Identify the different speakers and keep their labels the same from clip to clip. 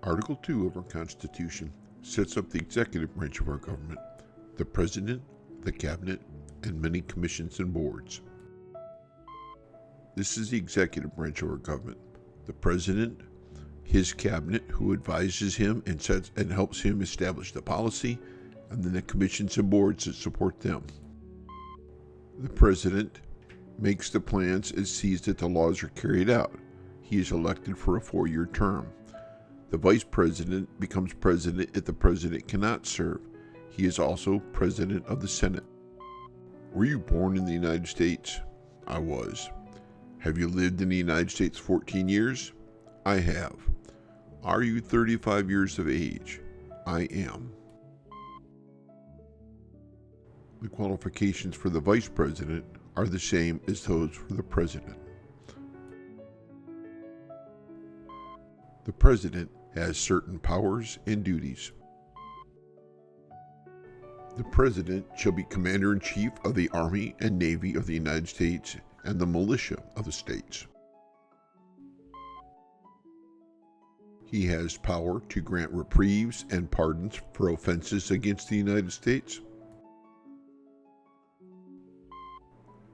Speaker 1: Article 2 of our Constitution sets up the executive branch of our government, the President, the Cabinet, and many commissions and boards. This is the executive branch of our government. The President, his Cabinet, who advises him and sets and helps him establish the policy, and then the commissions and boards that support them. The President makes the plans and sees that the laws are carried out. He is elected for a 4-year term. The Vice President becomes President if the President cannot serve. He is also President of the Senate. Were you born in the United States? I was. Have you lived in the United States 14 years? I have. Are you 35 years of age? I am. The qualifications for the Vice President are the same as those for the President. The President has certain powers and duties. The President shall be Commander-in-Chief of the Army and Navy of the United States and the militia of the states. He has power to grant reprieves and pardons for offenses against the United States.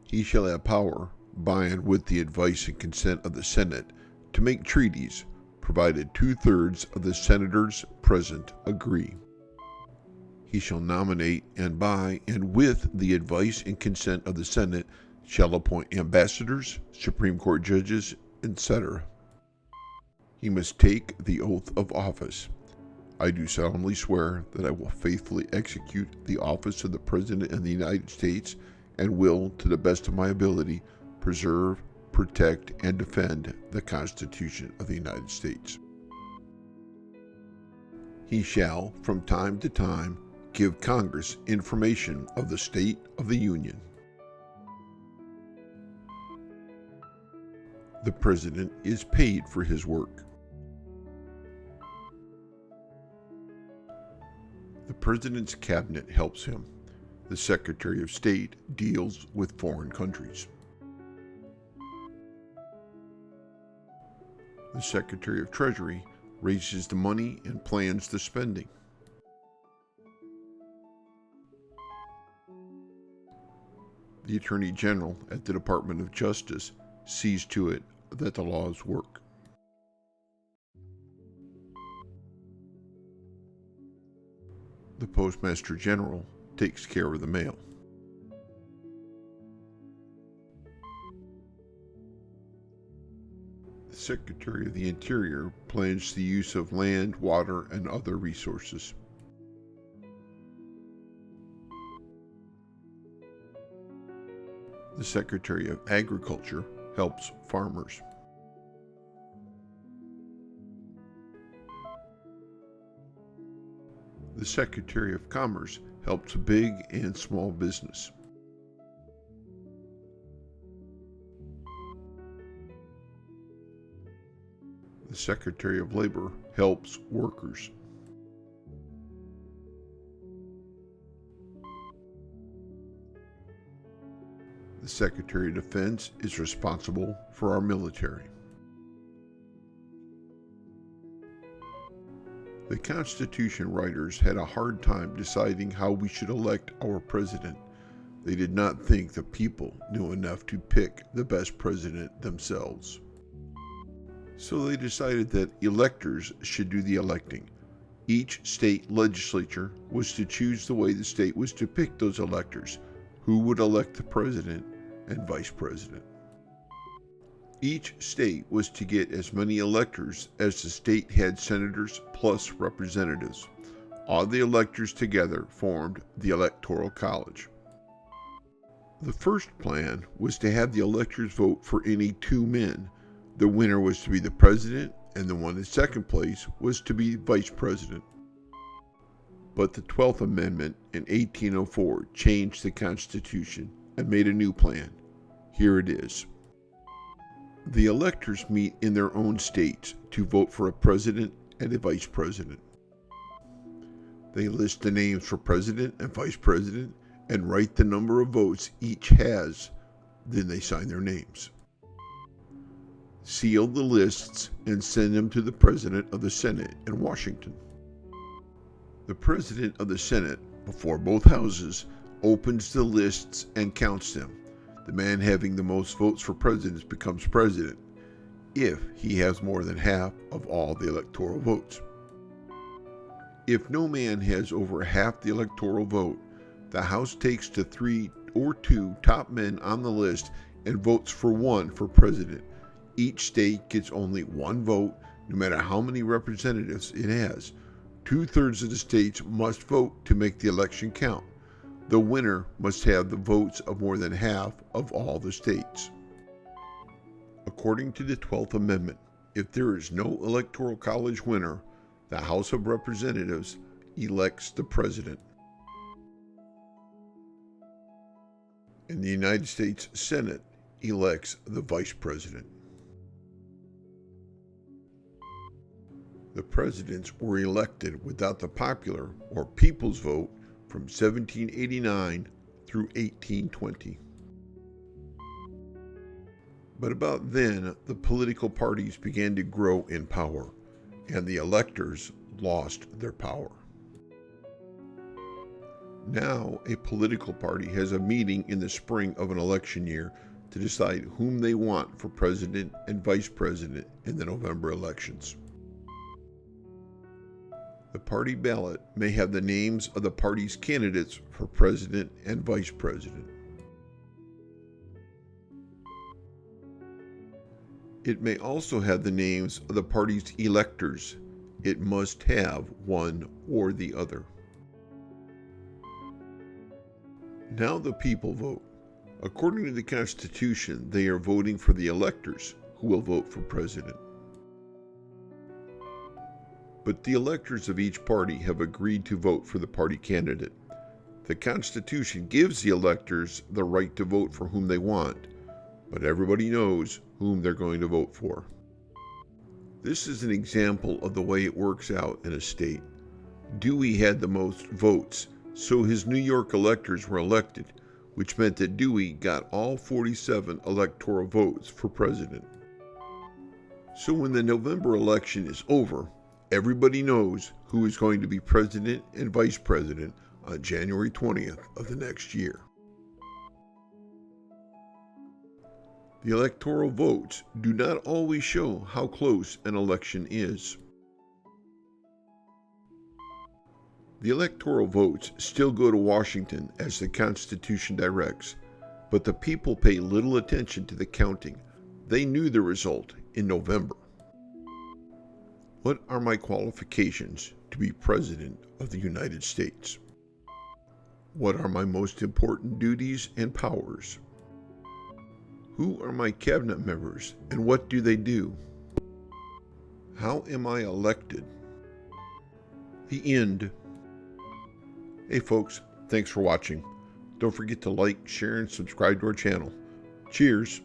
Speaker 1: He shall have power, by and with the advice and consent of the Senate, to make treaties, provided 2/3 of the senators present agree. He shall nominate, and by and with the advice and consent of the Senate, shall appoint ambassadors, Supreme Court judges, etc. He must take the oath of office. I do solemnly swear that I will faithfully execute the office of the President of the United States and will, to the best of my ability, preserve, protect, and defend the Constitution of the United States. He shall, from time to time, give Congress information of the state of the Union. The President is paid for his work. The President's Cabinet helps him. The Secretary of State deals with foreign countries. The Secretary of Treasury raises the money and plans the spending. The Attorney General at the Department of Justice sees to it that the laws work. The Postmaster General takes care of the mail. The Secretary of the Interior plans the use of land, water, and other resources. The Secretary of Agriculture helps farmers. The Secretary of Commerce helps big and small business. The Secretary of Labor helps workers. The Secretary of Defense is responsible for our military. The Constitution writers had a hard time deciding how we should elect our president. They did not think the people knew enough to pick the best president themselves. So they decided that electors should do the electing. Each state legislature was to choose the way the state was to pick those electors, who would elect the president and vice president. Each state was to get as many electors as the state had senators plus representatives. All the electors together formed the Electoral College. The first plan was to have the electors vote for any 2 men. The winner was to be the president, and the one in second place was to be vice president. But the 12th Amendment in 1804 changed the Constitution and made a new plan. Here it is. The electors meet in their own states to vote for a president and a vice president. They list the names for president and vice president and write the number of votes each has. Then they sign their names. seal the lists, and send them to the President of the Senate in Washington. The President of the Senate, before both houses, opens the lists and counts them. The man having the most votes for president becomes president, if he has more than half of all the electoral votes. If no man has over half the electoral vote, the House takes the 3 or 2 top men on the list and votes for one for president. Each state gets only one vote, no matter how many representatives it has. 2/3 of the states must vote to make the election count. The winner must have the votes of more than half of all the states. According to the 12th Amendment, if there is no Electoral College winner, the House of Representatives elects the President. And the United States Senate elects the Vice President. The presidents were elected without the popular or people's vote from 1789 through 1820. But about then, the political parties began to grow in power, and the electors lost their power. Now, a political party has a meeting in the spring of an election year to decide whom they want for president and vice president in the November elections. The party ballot may have the names of the party's candidates for president and vice president. It may also have the names of the party's electors. It must have one or the other. Now the people vote. According to the Constitution, they are voting for the electors who will vote for president. But the electors of each party have agreed to vote for the party candidate. The Constitution gives the electors the right to vote for whom they want, but everybody knows whom they're going to vote for. This is an example of the way it works out in a state. Dewey had the most votes, so his New York electors were elected, which meant that Dewey got all 47 electoral votes for president. So when the November election is over, everybody knows who is going to be president and vice president on January 20th of the next year. The electoral votes do not always show how close an election is. The electoral votes still go to Washington as the Constitution directs, but the people pay little attention to the counting. They knew the result in November. What are my qualifications to be President of the United States? What are my most important duties and powers? Who are my cabinet members and what do they do? How am I elected? The end. Hey folks, thanks for watching. Don't forget to like, share, and subscribe to our channel. Cheers.